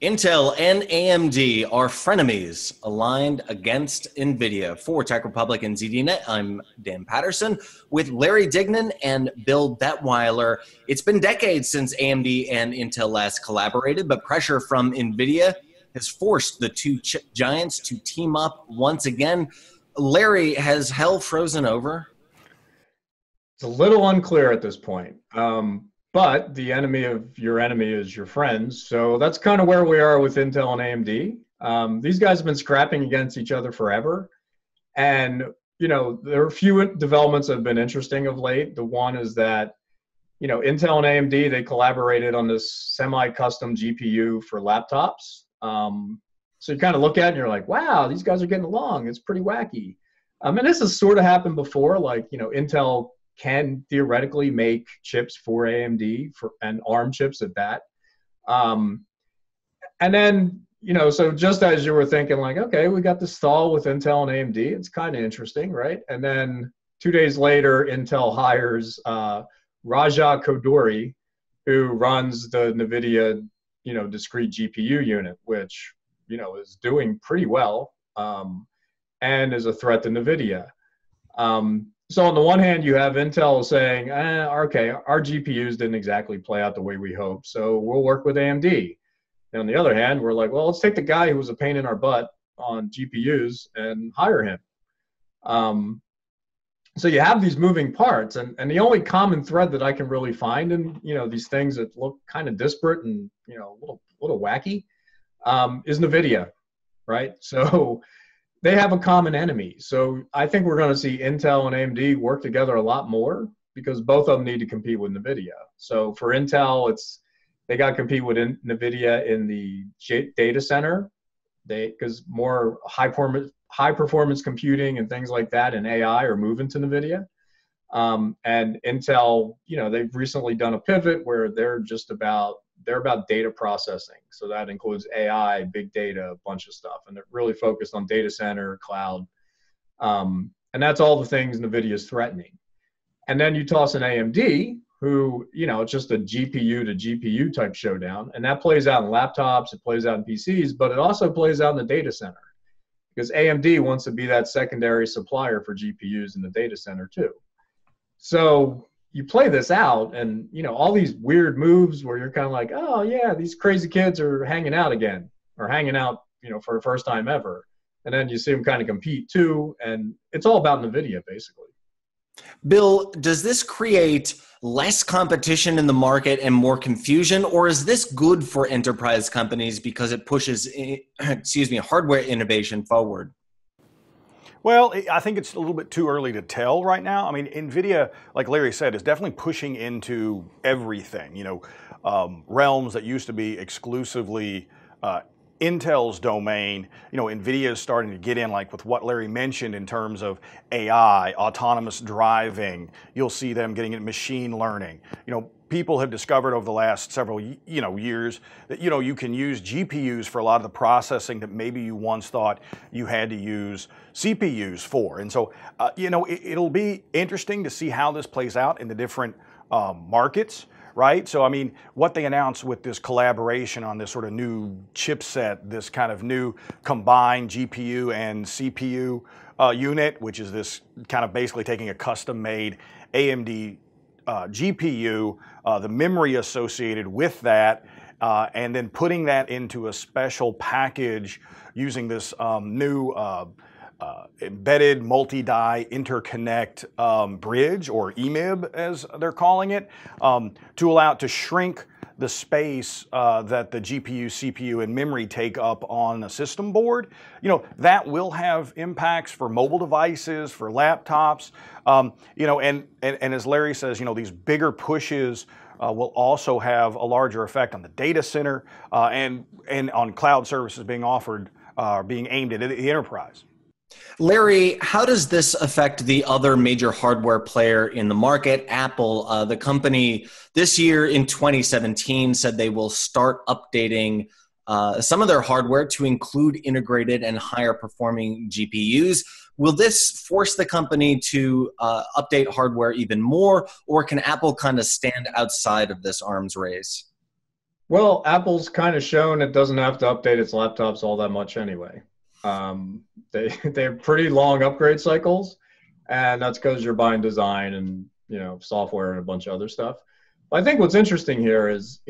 Intel and AMD are frenemies aligned against Nvidia. For Tech Republic and ZDNet, I'm Dan Patterson with Larry Dignan and Bill Detweiler. It's been decades since AMD and Intel last collaborated, but pressure from Nvidia has forced the two chip giants to team up once again. Larry, has hell frozen over? It's a little unclear at this point. But the enemy of your enemy is your friend. So that's kind of where we are with Intel and AMD. These guys have been scrapping against each other forever. And, there are a few developments that have been interesting of late. The one is that, Intel and AMD, they collaborated on this semi-custom GPU for laptops. So you kind of look at it and you're like, wow, these guys are getting along. It's pretty wacky. And this has sort of happened before. Like, Intel can theoretically make chips for AMD and ARM chips at that. And then, so just as you were thinking like, okay, we got this stall with Intel and AMD, it's kind of interesting, right? And then 2 days later, Intel hires Raja Koduri, who runs the Nvidia, discrete GPU unit, which, is doing pretty well and is a threat to Nvidia. So on the one hand, you have Intel saying, okay, our GPUs didn't exactly play out the way we hoped, so we'll work with AMD. And on the other hand, we're like, well, let's take the guy who was a pain in our butt on GPUs and hire him. So you have these moving parts, and the only common thread that I can really find in these things that look kind of disparate and a little wacky is Nvidia, right? So they have a common enemy. So I think we're going to see Intel and AMD work together a lot more because both of them need to compete with Nvidia. So for Intel, they got to compete with Nvidia in the data center, because more high performance computing and things like that and AI are moving to Nvidia. And Intel, they've recently done a pivot where they're about data processing. So that includes AI, big data, a bunch of stuff. And they're really focused on data center, cloud. And that's all the things NVIDIA is threatening. And then you toss in AMD, who, it's just a GPU to GPU type showdown. And that plays out in laptops, it plays out in PCs, but it also plays out in the data center. Because AMD wants to be that secondary supplier for GPUs in the data center too. So you play this out and, all these weird moves where you're kind of like, oh yeah, these crazy kids are hanging out again or hanging out, for the first time ever. And then you see them kind of compete too. And it's all about NVIDIA basically. Bill, does this create less competition in the market and more confusion, or is this good for enterprise companies because it pushes, hardware innovation forward? Well, I think it's a little bit too early to tell right now. I mean, NVIDIA, like Larry said, is definitely pushing into everything. Realms that used to be exclusively Intel's domain, NVIDIA is starting to get in, like with what Larry mentioned in terms of AI, autonomous driving. You'll see them getting into machine learning. People have discovered over the last several years that you can use GPUs for a lot of the processing that maybe you once thought you had to use CPUs for. And so it'll be interesting to see how this plays out in the different markets, right? So I mean, what they announced with this collaboration on this sort of new chipset, this kind of new combined GPU and CPU unit, which is this kind of basically taking a custom-made AMD GPU, the memory associated with that, and then putting that into a special package using this new embedded multi-die interconnect bridge, or EMIB as they're calling it, to allow it to shrink the space that the GPU, CPU, and memory take up on a system board. That will have impacts for mobile devices, for laptops, and as Larry says, these bigger pushes will also have a larger effect on the data center and on cloud services being offered, being aimed at the enterprise. Larry, how does this affect the other major hardware player in the market, Apple? The company this year in 2017 said they will start updating some of their hardware to include integrated and higher performing GPUs. Will this force the company to update hardware even more, or can Apple kind of stand outside of this arms race? Well, Apple's kind of shown it doesn't have to update its laptops all that much anyway. They have pretty long upgrade cycles, and that's because you're buying design and software and a bunch of other stuff. But I think what's interesting here is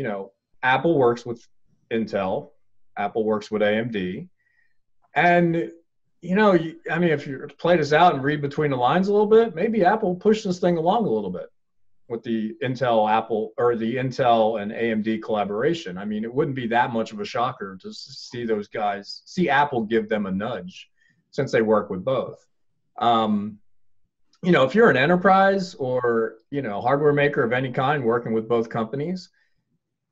Apple works with Intel, Apple works with AMD, and I mean, if you play this out and read between the lines a little bit, maybe Apple pushed this thing along a little bit with the Intel Apple or the Intel and AMD collaboration. I mean, it wouldn't be that much of a shocker to see Apple give them a nudge since they work with both. If you're an enterprise or, hardware maker of any kind working with both companies,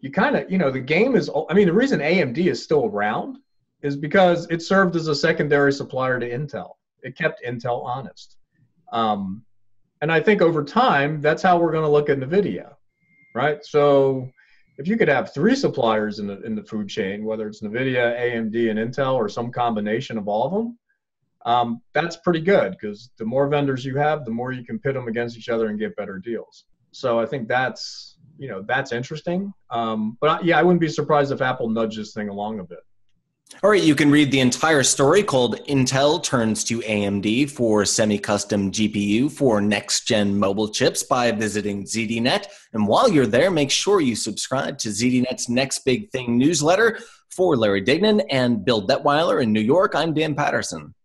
you kind of, the game is, I mean, the reason AMD is still around is because it served as a secondary supplier to Intel. It kept Intel honest. And I think over time, that's how we're going to look at NVIDIA, right? So if you could have 3 suppliers in the food chain, whether it's NVIDIA, AMD, and Intel, or some combination of all of them, that's pretty good because the more vendors you have, the more you can pit them against each other and get better deals. So I think that's interesting. But yeah, I wouldn't be surprised if Apple nudged this thing along a bit. All right, you can read the entire story called Intel Turns to AMD for Semi-Custom GPU for Next-Gen Mobile Chips by visiting ZDNet. And while you're there, make sure you subscribe to ZDNet's Next Big Thing newsletter. For Larry Dignan and Bill Detweiler in New York, I'm Dan Patterson.